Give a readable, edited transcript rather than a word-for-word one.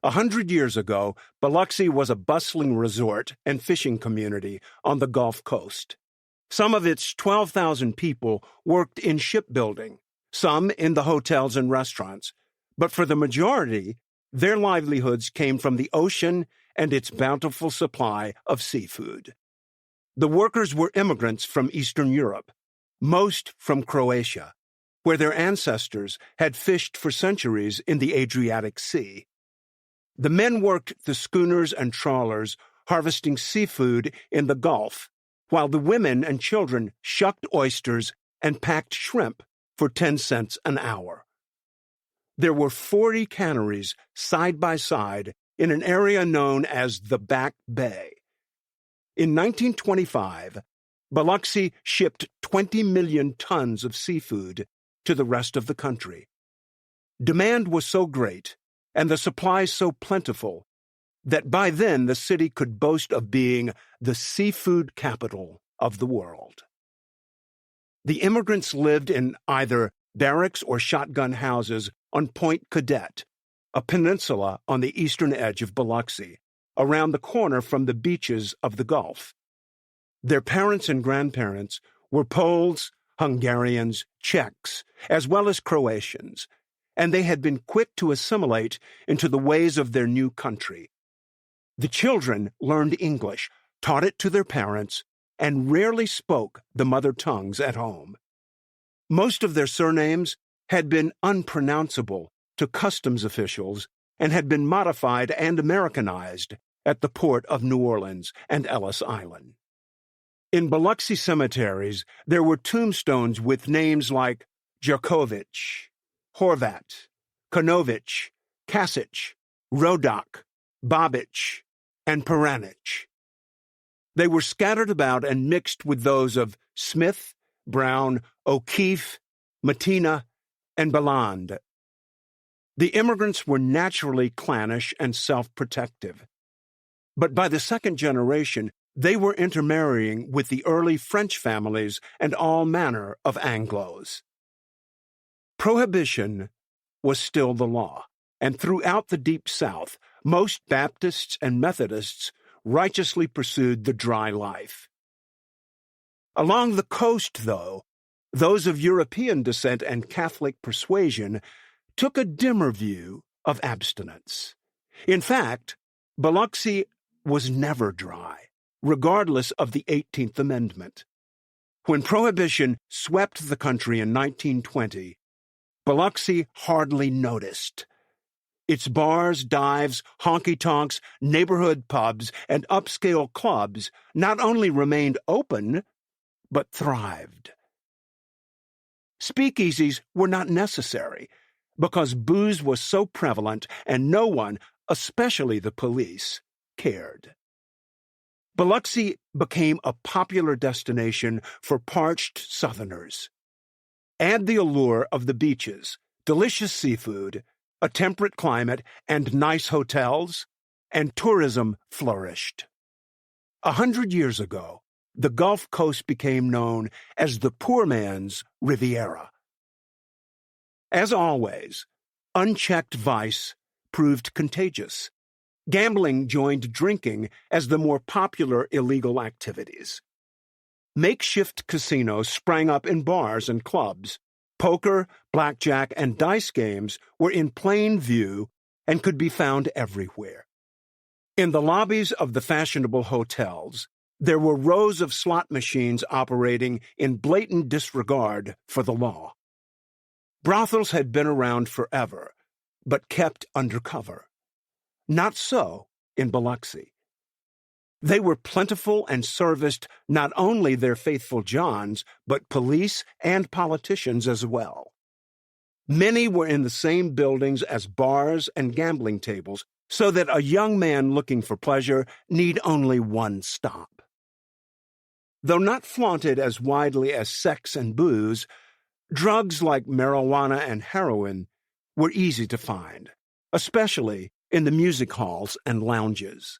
100 years ago, Biloxi was a bustling resort and fishing community on the Gulf Coast. Some of its 12,000 people worked in shipbuilding, some in the hotels and restaurants, but for the majority, their livelihoods came from the ocean and its bountiful supply of seafood. The workers were immigrants from Eastern Europe, most from Croatia, where their ancestors had fished for centuries in the Adriatic Sea. The men worked the schooners and trawlers, harvesting seafood in the Gulf, while the women and children shucked oysters and packed shrimp for 10 cents an hour. There were 40 canneries side by side in an area known as the Back Bay. In 1925, Biloxi shipped 20 million tons of seafood to the rest of the country. Demand was so great, and the supply so plentiful, that by then the city could boast of being the seafood capital of the world. The immigrants lived in either barracks or shotgun houses on Point Cadet, a peninsula on the eastern edge of Biloxi, around the corner from the beaches of the Gulf. Their parents and grandparents were Poles, Hungarians, Czechs, as well as Croatians, and they had been quick to assimilate into the ways of their new country. The children learned English, taught it to their parents, and rarely spoke the mother tongues at home. Most of their surnames had been unpronounceable to customs officials and had been modified and Americanized at the port of New Orleans and Ellis Island. In Biloxi cemeteries, there were tombstones with names like Jerkovich, Horvat, Konovich, Kasich, Rodak, Babich, and Peranich. They were scattered about and mixed with those of Smith, Brown, O'Keefe, Matina, and Belland. The immigrants were naturally clannish and self-protective. But by the second generation, they were intermarrying with the early French families and all manner of Anglos. Prohibition was still the law, and throughout the Deep South, most Baptists and Methodists righteously pursued the dry life. Along the coast, though, those of European descent and Catholic persuasion took a dimmer view of abstinence. In fact, Biloxi was never dry, regardless of the 18th Amendment. When Prohibition swept the country in 1920, Biloxi hardly noticed. Its bars, dives, honky-tonks, neighborhood pubs, and upscale clubs not only remained open, but thrived. Speakeasies were not necessary because booze was so prevalent and no one, especially the police, cared. Biloxi became a popular destination for parched Southerners. Add the allure of the beaches, delicious seafood, a temperate climate, and nice hotels, and tourism flourished. 100 years ago, the Gulf Coast became known as the poor man's Riviera. As always, unchecked vice proved contagious. Gambling joined drinking as the more popular illegal activities. Makeshift casinos sprang up in bars and clubs. Poker, blackjack, and dice games were in plain view and could be found everywhere. In the lobbies of the fashionable hotels, there were rows of slot machines operating in blatant disregard for the law. Brothels had been around forever, but kept undercover. Not so in Biloxi. They were plentiful and serviced not only their faithful Johns, but police and politicians as well. Many were in the same buildings as bars and gambling tables, so that a young man looking for pleasure need only one stop. Though not flaunted as widely as sex and booze, drugs like marijuana and heroin were easy to find, especially in the music halls and lounges.